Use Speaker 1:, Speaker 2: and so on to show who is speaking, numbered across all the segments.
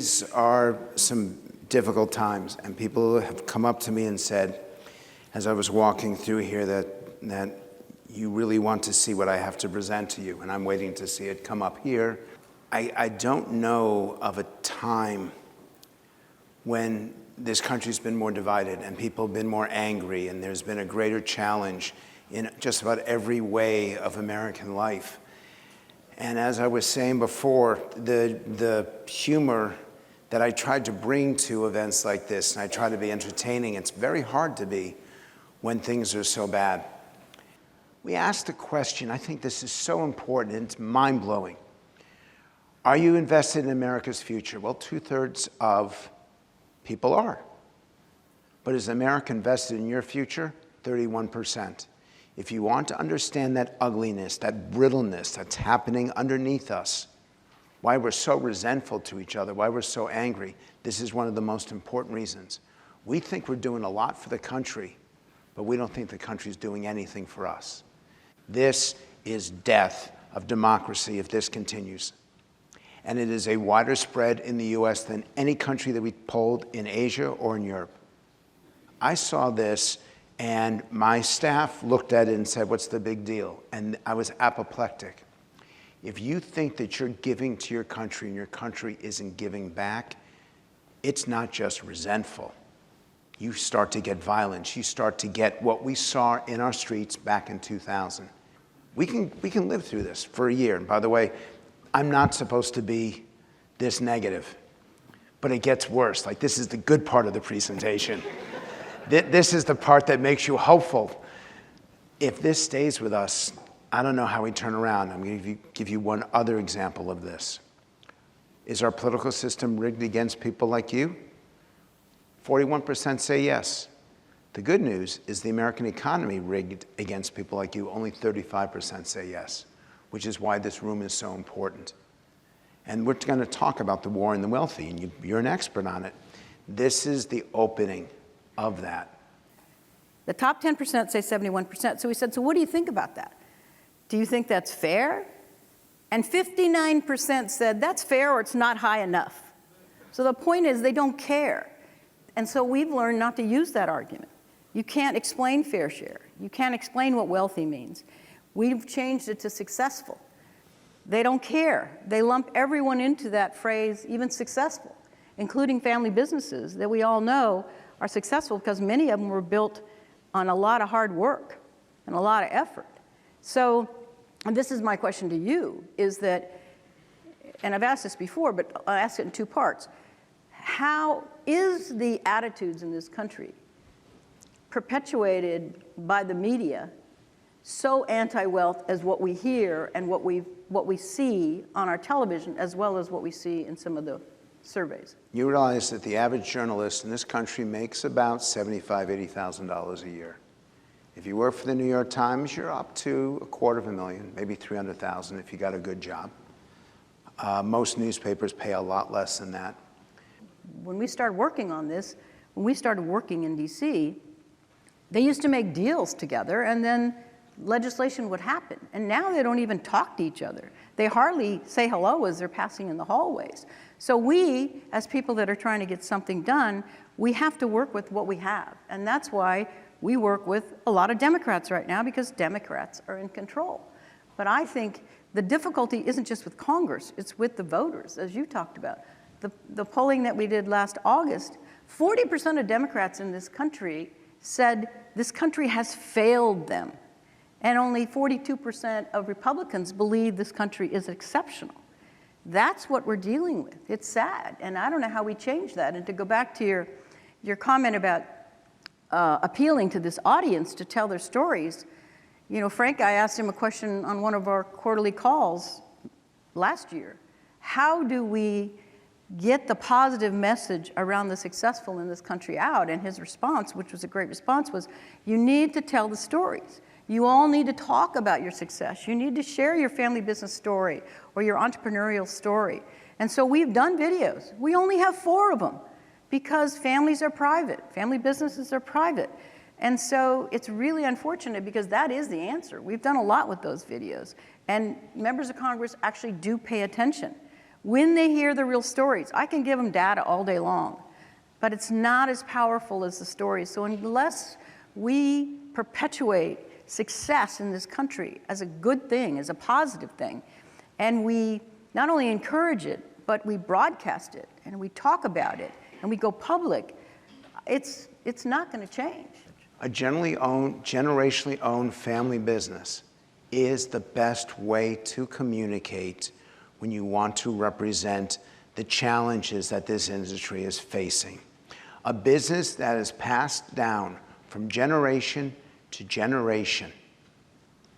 Speaker 1: These are some difficult times, and people have come up to me and said, as I was walking through here, that you really want to see what I have to present to you, and I'm waiting to see it come up here. I don't know of a time when this country's been more divided and people have been more angry, and there's been a greater challenge in just about every way of American life. And as I was saying before, the humor that I tried to bring to events like this, and I try to be entertaining, it's very hard to be when things are so bad. We asked the question, I think this is so important, and it's mind-blowing. Are you invested in America's future? Well, 2/3 of people are. But is America invested in your future? 31%. If you want to understand that ugliness, that brittleness that's happening underneath us, why we're so resentful to each other, why we're so angry, this is one of the most important reasons. We think we're doing a lot for the country, but we don't think the country's doing anything for us. This is death of democracy if this continues. And it is a wider spread in the US than any country that we polled in Asia or in Europe. I saw this, and my staff looked at it and said, what's the big deal? And I was apoplectic. If you think that you're giving to your country and your country isn't giving back, it's not just resentful. You start to get violence. You start to get what we saw in our streets back in 2000. We can live through this for a year. And by the way, I'm not supposed to be this negative, but it gets worse. Like, this is the good part of the presentation. This is the part that makes you hopeful. If this stays with us, I don't know how we turn around. I'm going to give you one other example of this. Is our political system rigged against people like you? 41% say yes. The good news is the American economy rigged against people like you. Only 35% say yes, which is why this room is so important. And we're going to talk about the war in the wealthy, and you're an expert on it. This is the opening of that.
Speaker 2: The top 10% say 71%. So we said, so what do you think about that? Do you think that's fair? And 59% said that's fair or it's not high enough. So the point is they don't care. And so we've learned not to use that argument. You can't explain fair share. You can't explain what wealthy means. We've changed it to successful. They don't care. They lump everyone into that phrase, even successful, including family businesses that we all know are successful because many of them were built on a lot of hard work and a lot of effort. So, and this is my question to you, is that, and I've asked this before, but I'll ask it in two parts. How is the attitudes in this country perpetuated by the media so anti-wealth as what we hear and what we see on our television, as well as what we see in some of the surveys?
Speaker 1: You realize that the average journalist in this country makes about $75,000, $80,000 a year. If you work for the New York Times, you're up to $250,000, maybe $300,000 if you got a good job. Most newspapers pay a lot less than that.
Speaker 2: When we started working on this, when we started working in DC, they used to make deals together and then legislation would happen. And now they don't even talk to each other. They hardly say hello as they're passing in the hallways. So we, as people that are trying to get something done, we have to work with what we have. And that's why we work with a lot of Democrats right now, because Democrats are in control. But I think the difficulty isn't just with Congress, it's with the voters, as you talked about. The polling that we did last August, 40% of Democrats in this country said this country has failed them. And only 42% of Republicans believe this country is exceptional. That's what we're dealing with. It's sad, and I don't know how we change that. And to go back to your comment about appealing to this audience to tell their stories, you know, Frank, I asked him a question on one of our quarterly calls last year. How do we get the positive message around the successful in this country out? And his response, which was a great response, was you need to tell the stories. You all need to talk about your success. You need to share your family business story or your entrepreneurial story. And so we've done videos. We only have 4 of them because families are private. Family businesses are private. And so it's really unfortunate because that is the answer. We've done a lot with those videos. And members of Congress actually do pay attention. when they hear the real stories. I can give them data all day long, but it's not as powerful as the stories. So unless we perpetuate success in this country as a good thing, as a positive thing, and we not only encourage it, but we broadcast it, and we talk about it, and we go public, it's not going to change.
Speaker 1: A generationally owned family business is the best way to communicate when you want to represent the challenges that this industry is facing. A business that is passed down from generation to generation.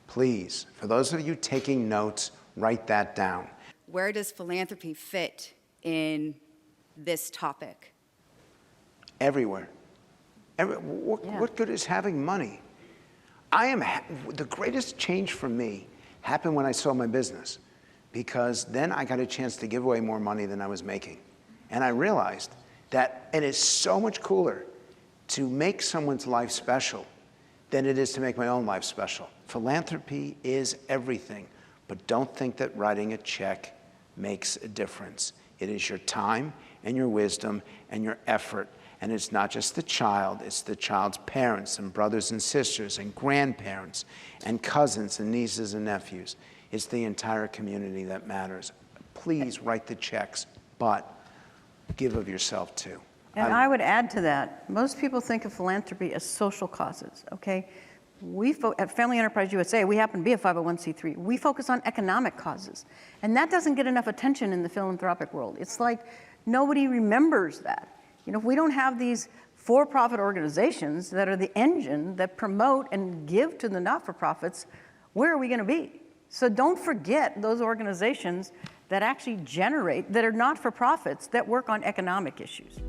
Speaker 1: Please, for those of you taking notes, write that down.
Speaker 3: Where does philanthropy fit in this topic?
Speaker 1: Everywhere. What good is having money? The greatest change for me happened when I sold my business, because then I got a chance to give away more money than I was making. And I realized that it is so much cooler to make someone's life special than it is to make my own life special. Philanthropy is everything, but don't think that writing a check makes a difference. It is your time and your wisdom and your effort. And it's not just the child, it's the child's parents and brothers and sisters and grandparents and cousins and nieces and nephews. It's the entire community that matters. Please write the checks, but give of yourself too.
Speaker 2: And I would add to that, most people think of philanthropy as social causes, okay? At Family Enterprise USA, we happen to be a 501c3. We focus on economic causes. And that doesn't get enough attention in the philanthropic world. It's like nobody remembers that. You know, if we don't have these for-profit organizations that are the engine that promote and give to the not-for-profits, where are we going to be? So don't forget those organizations that actually generate, that are not-for-profits, that work on economic issues.